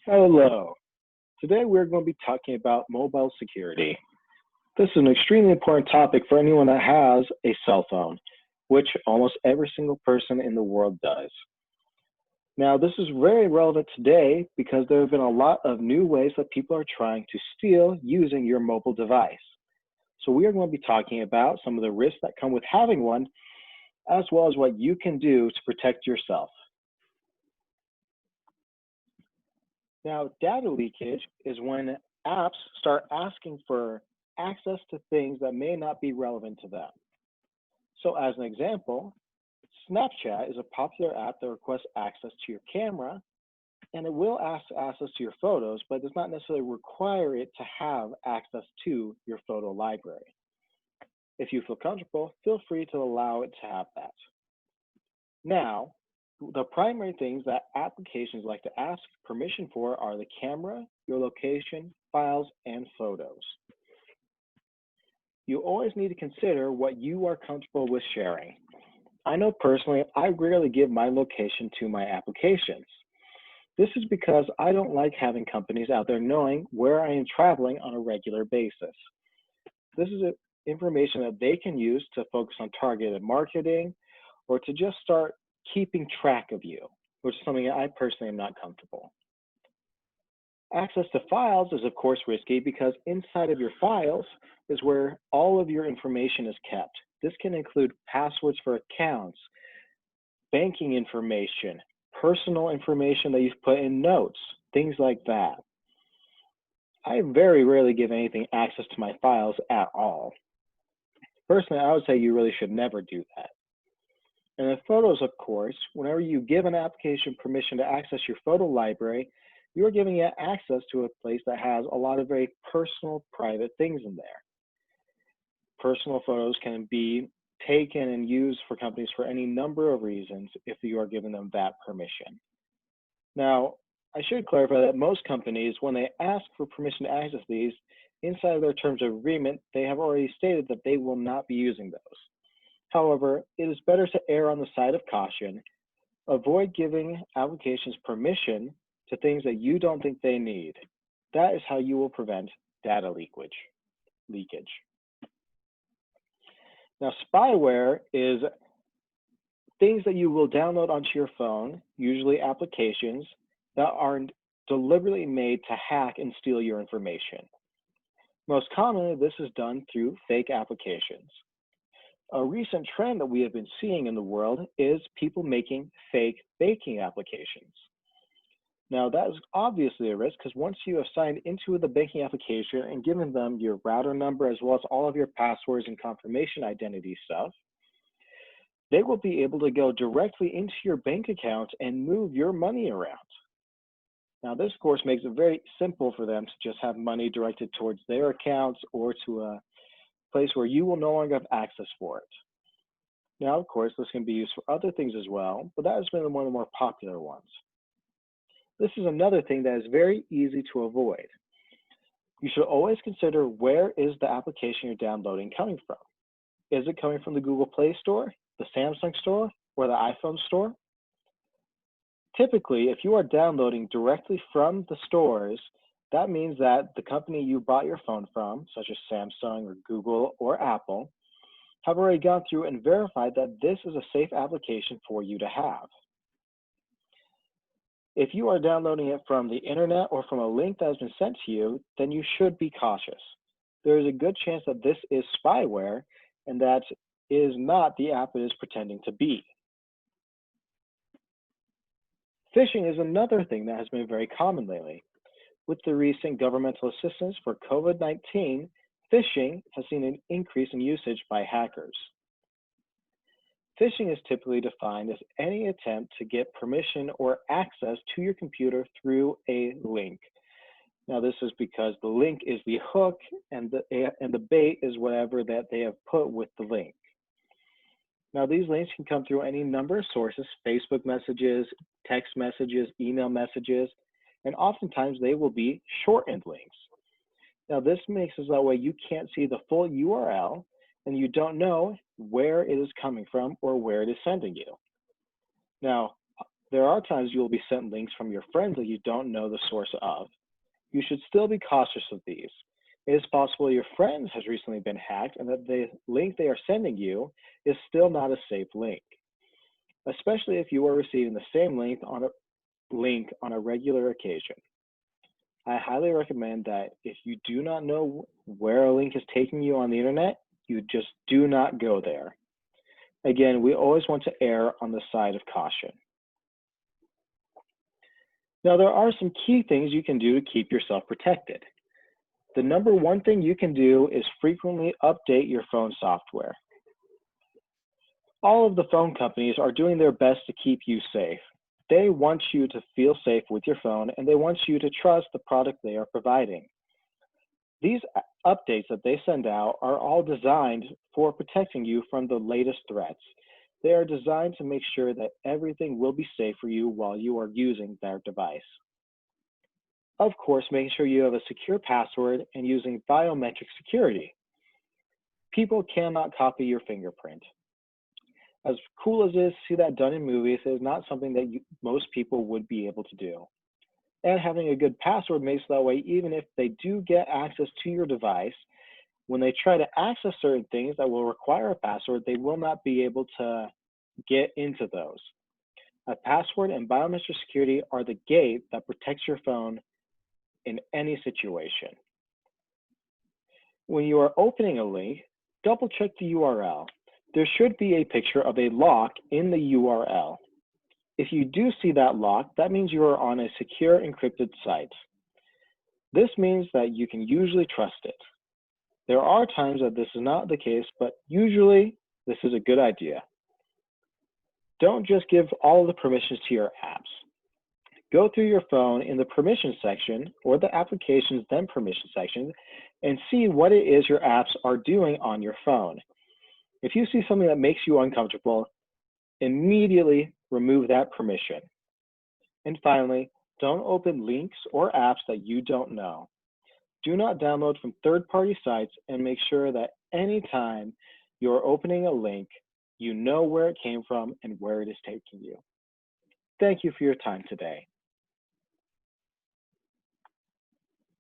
Hello. Today we're going to be talking about mobile security. This is an extremely important topic for anyone that has a cell phone, which almost every single person in the world does. Now, this is very relevant today because there have been a lot of new ways that people are trying to steal using your mobile device. So we are going to be talking about some of the risks that come with having one, as well as what you can do to protect yourself. Now, data leakage is when apps start asking for access to things that may not be relevant to them. So as an example, Snapchat is a popular app that requests access to your camera, and it will ask access to your photos, but does not necessarily require it to have access to your photo library. If you feel comfortable, feel free to allow it to have that. Now, the primary things that applications like to ask permission for are the camera, your location, files, and photos. You always need to consider what you are comfortable with sharing. I know personally, I rarely give my location to my applications. This is because I don't like having companies out there knowing where I am traveling on a regular basis. This is information that they can use to focus on targeted marketing or to just start keeping track of you, which is something I personally am not comfortable. Access to files is of course risky because inside of your files is where all of your information is kept. This can include passwords for accounts, banking information, personal information that you've put in notes, things like that. I very rarely give anything access to my files at all. Personally, I would say you really should never do that. And in photos, of course, whenever you give an application permission to access your photo library, you're giving it access to a place that has a lot of very personal, private things in there. Personal photos can be taken and used for companies for any number of reasons if you are giving them that permission. Now, I should clarify that most companies, when they ask for permission to access these, inside of their terms of agreement, they have already stated that they will not be using those. However, it is better to err on the side of caution. Avoid giving applications permission to things that you don't think they need. That is how you will prevent data leakage. Now, spyware is things that you will download onto your phone, usually applications that are deliberately made to hack and steal your information. Most commonly, this is done through fake applications. A recent trend that we have been seeing in the world is people making fake banking applications. Now, that is obviously a risk because once you have signed into the banking application and given them your router number as well as all of your passwords and confirmation identity stuff, they will be able to go directly into your bank account and move your money around. Now, this, of course, makes it very simple for them to just have money directed towards their accounts or to a place where you will no longer have access for it. Now, of course, this can be used for other things as well, but that has been one of the more popular ones. This is another thing that is very easy to avoid. You should always consider where is the application you're downloading coming from. Is it coming from the Google Play Store, the Samsung Store, or the iPhone Store? Typically, if you are downloading directly from the stores, that means that the company you bought your phone from, such as Samsung or Google or Apple, have already gone through and verified that this is a safe application for you to have. If you are downloading it from the internet or from a link that has been sent to you, then you should be cautious. There is a good chance that this is spyware and that is not the app it is pretending to be. Phishing is another thing that has been very common lately. With the recent governmental assistance for COVID-19, phishing has seen an increase in usage by hackers. Phishing is typically defined as any attempt to get permission or access to your computer through a link. Now, this is because the link is the hook and the bait is whatever that they have put with the link. Now, these links can come through any number of sources: Facebook messages, text messages, email messages, and oftentimes they will be shortened links. Now, this makes it that way you can't see the full URL and you don't know where it is coming from or where it is sending you. Now, There are times you will be sent links from your friends that you don't know the source of. You should still be cautious of these. It is possible your friend has recently been hacked and that the link they are sending you is still not a safe link, especially if you are receiving the same link on a regular occasion. I highly recommend that if you do not know where a link is taking you on the internet, you just do not go there. Again, we always want to err on the side of caution. Now, there are some key things you can do to keep yourself protected. The number one thing you can do is frequently update your phone software. All of the phone companies are doing their best to keep you safe. They want you to feel safe with your phone, and they want you to trust the product they are providing. These updates that they send out are all designed for protecting you from the latest threats. They are designed to make sure that everything will be safe for you while you are using their device. Of course, making sure you have a secure password and using biometric security. People cannot copy your fingerprint. As cool as it is to see that done in movies, it is not something that most people would be able to do. And having a good password makes that way, even if they do get access to your device, when they try to access certain things that will require a password, they will not be able to get into those. A password and biometric security are the gate that protects your phone in any situation. When you are opening a link, double check the URL. There should be a picture of a lock in the URL. If you do see that lock, that means you are on a secure encrypted site. This means that you can usually trust it. There are times that this is not the case, but usually this is a good idea. Don't just give all the permissions to your apps. Go through your phone in the permission section or the applications then permission section and see what it is your apps are doing on your phone. If you see something that makes you uncomfortable, immediately remove that permission. And finally, don't open links or apps that you don't know. Do not download from third-party sites, and make sure that anytime you're opening a link, you know where it came from and where it is taking you. Thank you for your time today.